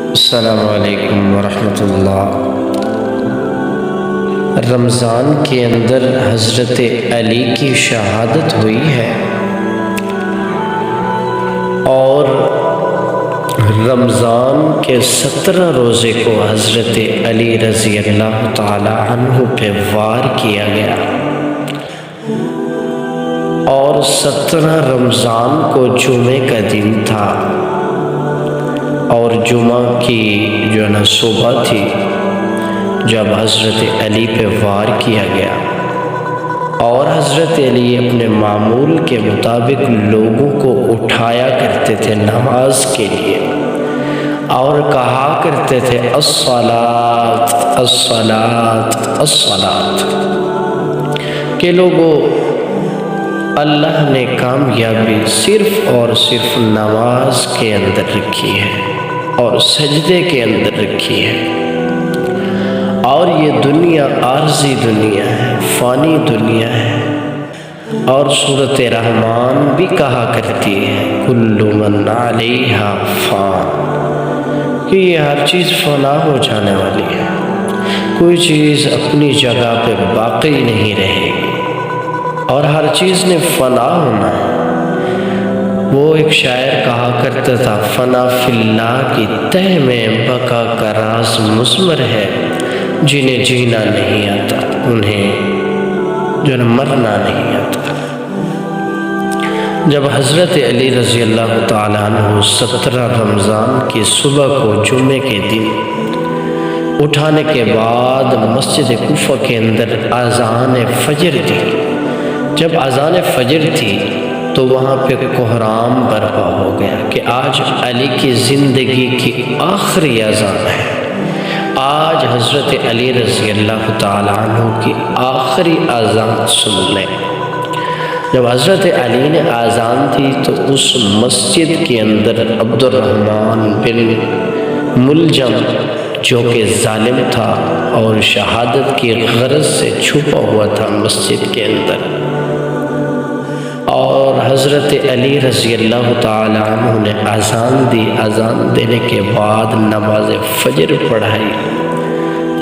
السلام علیکم ورحمۃ اللہ۔ رمضان کے اندر حضرت علی کی شہادت ہوئی ہے اور رمضان کے 17 روزے کو حضرت علی رضی اللہ تعالی عنہ پہ وار کیا گیا اور 17 رمضان کو جمعے کا دن تھا اور جمعہ کی صبح تھی جب حضرت علی پہ وار کیا گیا، اور حضرت علی اپنے معمول کے مطابق لوگوں کو اٹھایا کرتے تھے نماز کے لیے اور کہا کرتے تھے الصلاۃ الصلاۃ الصلاۃ کہ لوگوں، اللہ نے کامیابی صرف اور صرف نماز کے اندر رکھی ہے اور سجدے کے اندر رکھی ہے، اور یہ دنیا عارضی دنیا ہے، فانی دنیا ہے، اور سورۃ رحمان بھی کہا کرتی ہے کل من علیہا فان، کہ یہ ہر چیز فنا ہو جانے والی ہے، کوئی چیز اپنی جگہ پہ باقی نہیں رہے گی اور ہر چیز نے فنا ہونا ہے۔ وہ ایک شاعر کہا کرتا تھا فنا فی اللہ کی تہ میں بقا کا راز مضمر ہے، جنہیں جینا نہیں آتا انہیں مرنا نہیں آتا۔ جب حضرت علی رضی اللہ تعالیٰ عنہ 17 رمضان کی صبح کو جمعے کے دن اٹھانے کے بعد مسجد کوفہ کے اندر اذان فجر دی، جب اذان فجر تھی تو وہاں پہ کوہرام برپا ہو گیا کہ آج علی کی زندگی کی آخری اذان ہے، آج حضرت علی رضی اللہ تعالیٰ عنہ کی آخری اذان سن لیں۔ جب حضرت علی نے اذان دی تو اس مسجد کے اندر عبد الرحمن بن ملجم جو کہ ظالم تھا اور شہادت کی غرض سے چھپا ہوا تھا مسجد کے اندر، اور حضرت علی رضی اللہ تعالیٰ عنہ نے اذان دی۔ اذان دینے کے بعد نماز فجر پڑھائی۔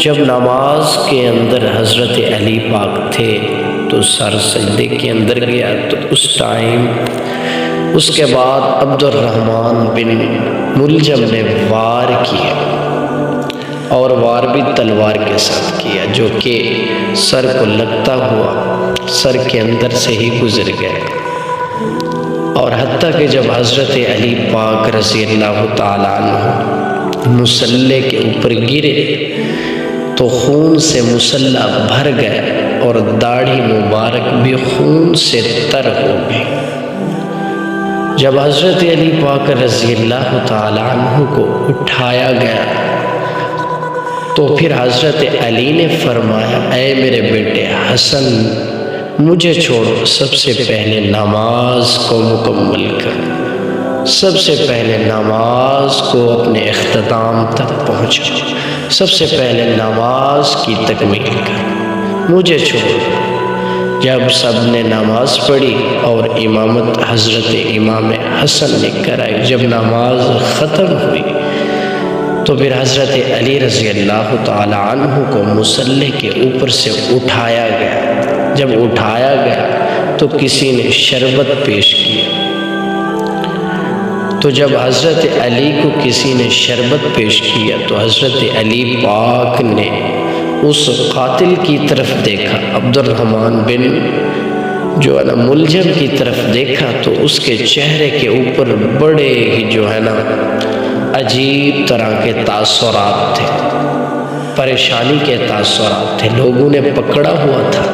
جب نماز کے اندر حضرت علی پاک تھے تو سر سجدے کے اندر گیا، تو اس ٹائم اس کے بعد عبد الرحمن بن ملجم نے وار کیا، اور وار بھی تلوار کے ساتھ کیا، جو کہ سر کو لگتا ہوا سر کے اندر سے ہی گزر گئے، اور حتیٰ کہ جب حضرت علی پاک رضی اللہ تعالیٰ عنہ مصلی کے اوپر گرے تو خون سے مصلی بھر گئے اور داڑھی مبارک بھی خون سے تر ہو گئی۔ جب حضرت علی پاک رضی اللہ تعالیٰ عنہ کو اٹھایا گیا تو پھر حضرت علی نے فرمایا اے میرے بیٹے حسن، مجھے چھوڑو، سب سے پہلے نماز کو مکمل کر، سب سے پہلے نماز کو اپنے اختتام تک پہنچا، سب سے پہلے نماز کی تکمیل کر، مجھے چھوڑو۔ جب سب نے نماز پڑھی اور امامت حضرت امام حسن نے کرائی، جب نماز ختم ہوئی تو پھر حضرت علی رضی اللہ تعالی عنہ کو مصلی کے اوپر سے اٹھایا گیا۔ جب اٹھایا گیا تو کسی نے شربت پیش کیا، تو جب حضرت علی کو کسی نے شربت پیش کیا تو حضرت علی پاک نے اس قاتل کی طرف دیکھا، عبد الرحمن بن ملجم کی طرف دیکھا تو اس کے چہرے کے اوپر بڑے ہی عجیب طرح کے تاثرات تھے، پریشانی کے تاثرات تھے، لوگوں نے پکڑا ہوا تھا۔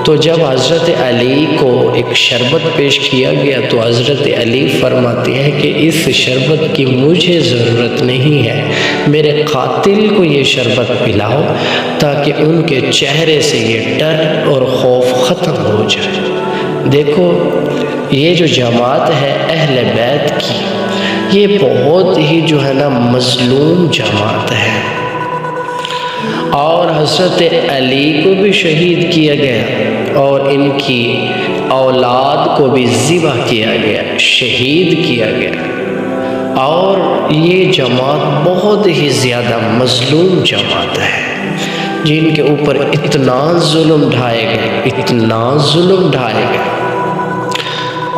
تو جب حضرت علی کو ایک شربت پیش کیا گیا تو حضرت علی فرماتے ہیں کہ اس شربت کی مجھے ضرورت نہیں ہے، میرے قاتل کو یہ شربت پلاؤ تاکہ ان کے چہرے سے یہ ڈر اور خوف ختم ہو جائے۔ دیکھو یہ جو جماعت ہے اہل بیت کی، یہ بہت ہی مظلوم جماعت ہے، اور حضرت علی کو بھی شہید کیا گیا اور ان کی اولاد کو بھی ذبح کیا گیا، شہید کیا گیا، اور یہ جماعت بہت ہی زیادہ مظلوم جماعت ہے، جن کے اوپر اتنا ظلم ڈھائے گئے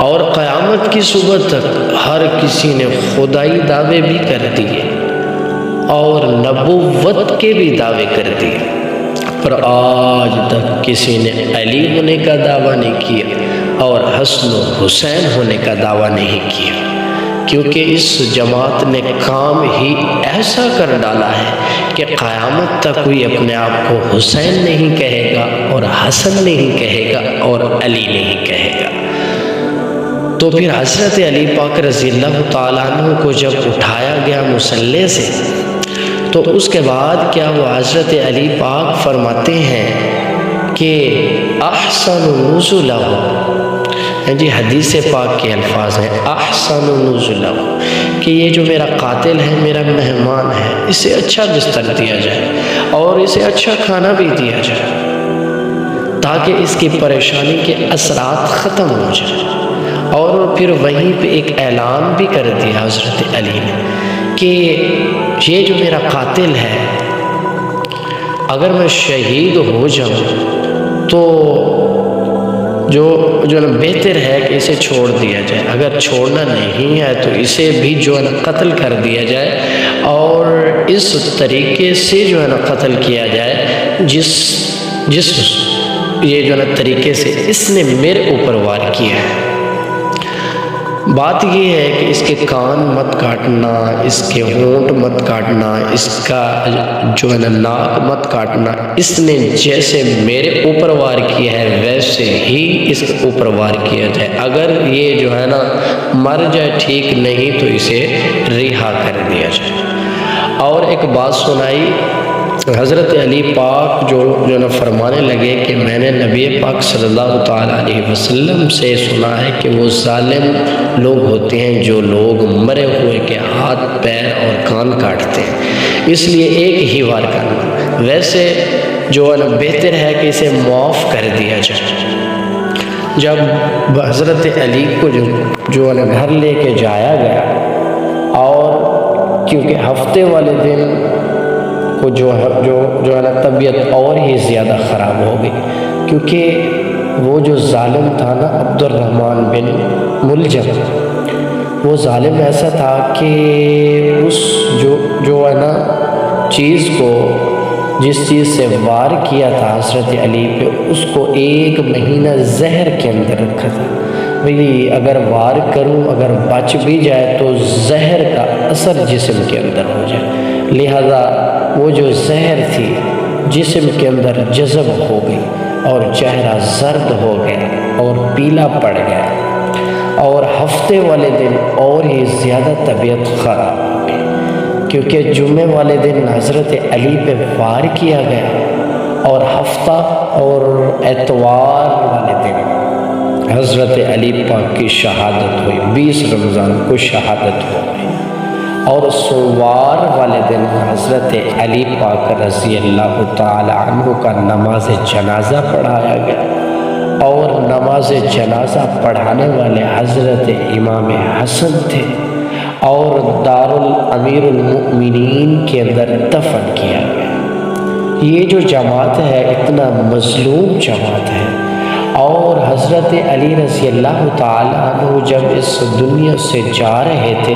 اور قیامت کی صبح تک ہر کسی نے خدائی دعوے بھی کر دیے اور نبوت کے بھی دعوے کر دیے، پر آج تک کسی نے علی ہونے کا دعویٰ نہیں کیا اور حسن و حسین ہونے کا دعویٰ نہیں کیا، کیونکہ اس جماعت نے کام ہی ایسا کر ڈالا ہے کہ قیامت تک کوئی اپنے آپ کو حسین نہیں کہے گا اور حسن نہیں کہے گا اور علی نہیں کہے گا۔ تو پھر حضرت علی پاک رضی اللہ تعالیٰ عنہ کو جب اٹھایا گیا مصلی سے، تو اس کے بعد کیا ہوا، حضرت علی پاک فرماتے ہیں کہ احسن نزلہ، جی حدیث پاک کے الفاظ ہیں، احسن نزلہ، کہ یہ جو میرا قاتل ہے، میرا مہمان ہے، اسے اچھا بستر دیا جائے اور اسے اچھا کھانا بھی دیا جائے تاکہ اس کی پریشانی کے اثرات ختم ہو جائیں۔ اور پھر وہیں پہ ایک اعلان بھی کر دیا حضرت علی نے کہ یہ جو میرا قاتل ہے، اگر میں شہید ہو جاؤں تو جو بہتر ہے کہ اسے چھوڑ دیا جائے، اگر چھوڑنا نہیں ہے تو اسے بھی قتل کر دیا جائے، اور اس طریقے سے قتل کیا جائے جس یہ طریقے سے اس نے میرے اوپر وار کیا ہے۔ بات یہ ہے کہ اس کے کان مت کاٹنا، اس کے ہونٹ مت کاٹنا، اس کا ناک مت کاٹنا، اس نے جیسے میرے اوپر وار کیا ہے ویسے ہی اس کے اوپر وار کیا جائے، اگر یہ مر جائے ٹھیک، نہیں تو اسے رہا کر دیا جائے۔ اور ایک بات سنائی، حضرت علی پاک جو فرمانے لگے کہ میں نے نبی پاک صلی اللہ تعالیٰ علیہ وسلم سے سنا ہے کہ وہ ظالم لوگ ہوتے ہیں جو لوگ مرے ہوئے کے ہاتھ پیر اور کان کاٹتے ہیں، اس لیے ایک ہی وار کرنا، ویسے بہتر ہے کہ اسے معاف کر دیا جائے۔ جب حضرت علی کو گھر لے کے جایا گیا، اور کیونکہ ہفتے والے دن کو طبیعت اور ہی زیادہ خراب ہو گئی، کیونکہ وہ جو ظالم تھا نا عبد الرحمن بن ملجم، وہ ظالم ایسا تھا کہ اس چیز کو، جس چیز سے وار کیا تھا حضرت علی پہ، اس کو 1 مہینہ زہر کے اندر رکھا تھا، بھئی اگر وار کروں، اگر بچ بھی جائے تو زہر کا اثر جسم کے اندر ہو جائے، لہذا وہ جو زہر تھی جسم کے اندر جذب ہو گئی اور چہرہ زرد ہو گیا اور پیلا پڑ گیا، اور ہفتے والے دن اور ہی زیادہ طبیعت خراب ہو گئی، کیونکہ جمعے والے دن حضرت علی پہ وار کیا گیا، اور ہفتہ اور اتوار والے دن حضرت علی پاک کی شہادت ہوئی، 20 رمضان کو شہادت ہو گئی، اور سوموار والے دن حضرت علی پاک رضی اللہ تعالی عنہ کا نماز جنازہ پڑھایا گیا، اور نماز جنازہ پڑھانے والے حضرت امام حسن تھے، اور امیر المؤمنین کے اندر دفن کیا گیا۔ یہ جو جماعت ہے اتنا مظلوم جماعت ہے، اور حضرت علی رضی اللہ تعالیٰ عنہ جب اس دنیا سے جا رہے تھے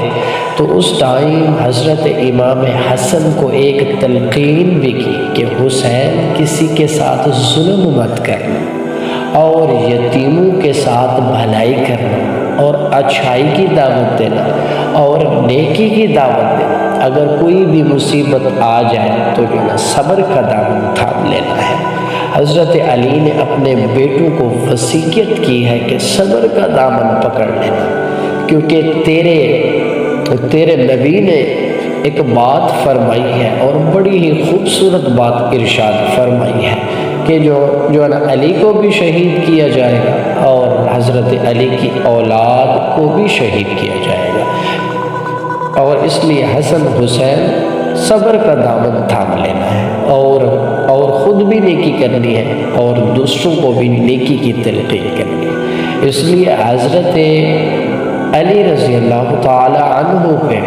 تو اس ٹائم حضرت امام حسن کو ایک تلقین بھی کی کہ حسین کسی کے ساتھ ظلم مت کرنا، اور یتیموں کے ساتھ بھلائی کرنا، اور اچھائی کی دعوت دینا، اور نیکی کی دعوت دینا، اگر کوئی بھی مصیبت آ جائے تو صبر کا دامن تھام لینا ہے۔ حضرت علی نے اپنے بیٹوں کو وصیت کی ہے کہ صبر کا دامن پکڑ لینا، کیونکہ تیرے نبی نے ایک بات فرمائی ہے، اور بڑی ہی خوبصورت بات ارشاد فرمائی ہے کہ جو علی کو بھی شہید کیا جائے گا، اور حضرت علی کی اولاد کو بھی شہید کیا جائے گا، اور اس لیے حسن حسین صبر کا دامن تھام لینا ہے، اور خود بھی نیکی کرنی ہے، اور دوسروں کو بھی نیکی کی تلقین کرنی ہے۔ اس لیے حضرت علی رضی اللہ تعالی عنہ پہ